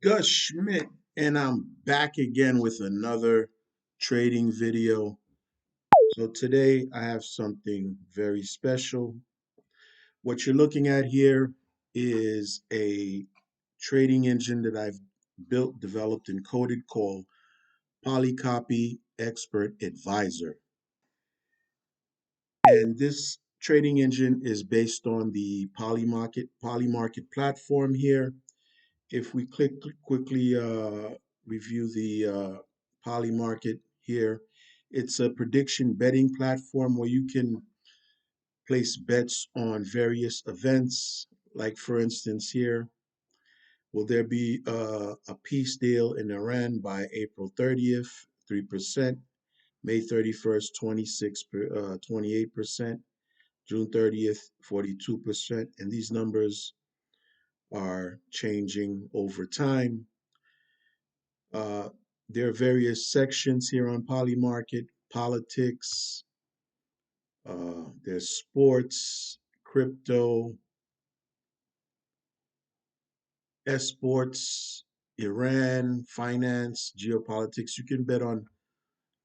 Gus Schmidt, and I'm back again with another trading video. So today I have something very special. What you're looking at here is a trading engine that I've built, developed, and coded called PolyCopy Expert Advisor. And this trading engine is based on the PolyMarket platform here. If we quickly review the Poly Market here, it's a prediction betting platform where you can place bets on various events. Like, for instance, here, will there be a peace deal in Iran by April 30th, 3%, May 31st, 28%, June 30th, 42%, and these numbers are changing over time. Uh, there are various sections here on Polymarket: politics, there's sports, crypto, esports, Iran, finance, geopolitics. You can bet on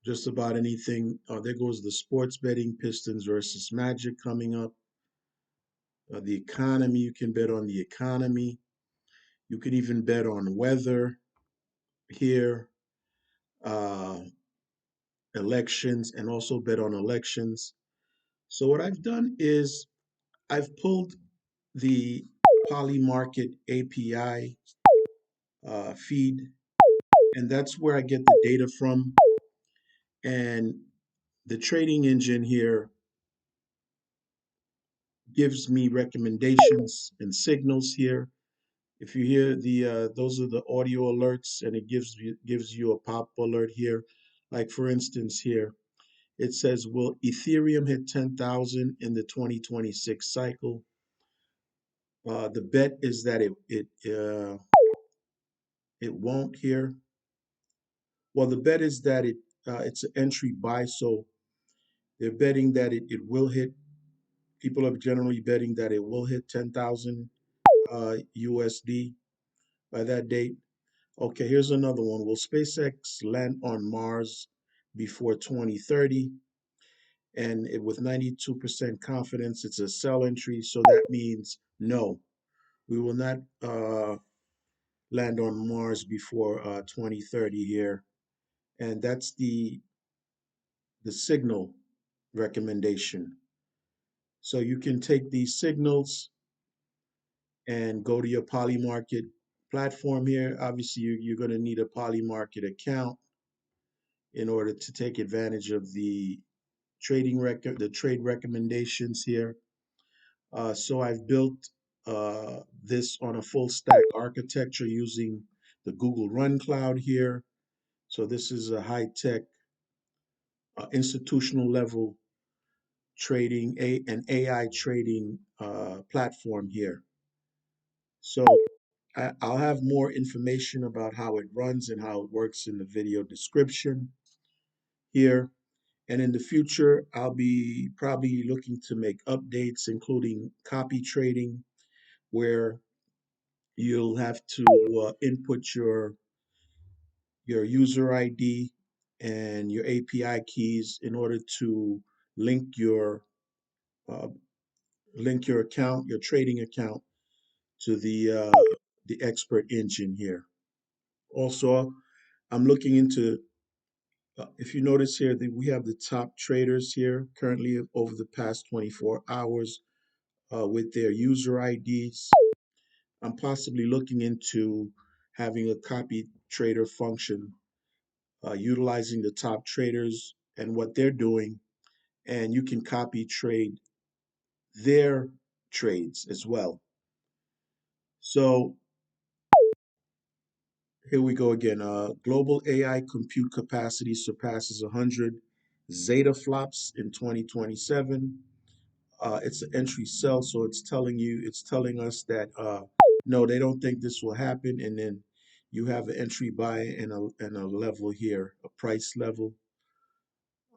just about anything. There goes the sports betting, Pistons versus Magic coming up. The economy, you can bet on the economy. You can even bet on weather here, uh, elections, and also bet on elections. So what I've done is I've pulled the PolyMarket API feed, and that's where I get the data from. And the trading engine here gives me recommendations and signals here. If you hear those are the audio alerts, and it gives you a pop alert here. Like, for instance, here it says, "Will Ethereum hit 10,000 in the 2026 cycle?" The bet is that it won't here. Well, the bet is that it's an entry buy, so they're betting that it will hit. People are generally betting that it will hit 10,000 USD by that date. Okay, here's another one. Will SpaceX land on Mars before 2030? And with 92% confidence, it's a sell entry. So that means no, we will not land on Mars before 2030 here. And that's the signal recommendation. So you can take these signals and go to your Polymarket platform here. Obviously, you're going to need a Polymarket account in order to take advantage of the the trade recommendations here. So I've built this on a full stack architecture using the Google Run Cloud here. So this is a high tech institutional level an AI trading platform here. So I'll have more information about how it runs and how it works in the video description here. And in the future, I'll be probably looking to make updates, including copy trading, where you'll have to input your user ID and your API keys in order to link your uh, account, your trading account, to the expert engine here. Also, I'm looking into, if you notice here, that we have the top traders here currently over the past 24 hours with their user IDs. I'm possibly looking into having a copy trader function utilizing the top traders and what they're doing, and you can copy trade their trades as well. So here we go again. Global AI compute capacity surpasses 100 Zeta flops in 2027. It's an entry sell, so it's telling us that no, they don't think this will happen, and then you have an entry buy and a level here, a price level.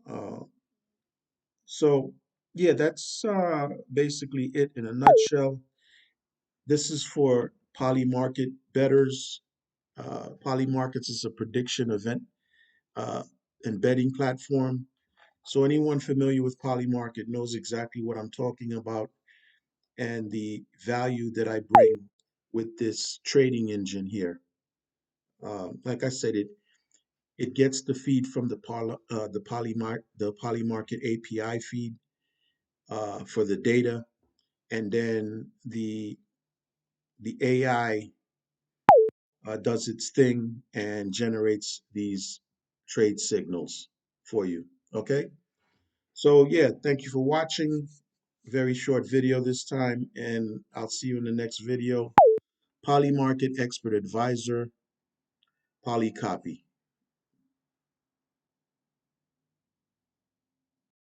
Uh, so yeah, that's basically it in a nutshell. This is for poly market bettors. PolyMarkets is a prediction event embedding platform. So anyone familiar with PolyMarket knows exactly what I'm talking about and the value that I bring with this trading engine here. Like I said, it gets the feed from the PolyMarket API feed for the data, and then the AI does its thing and generates these trade signals for you. Okay, so yeah, thank you for watching. Very short video this time, and I'll see you in the next video. PolyMarket Expert Advisor, PolyCopy.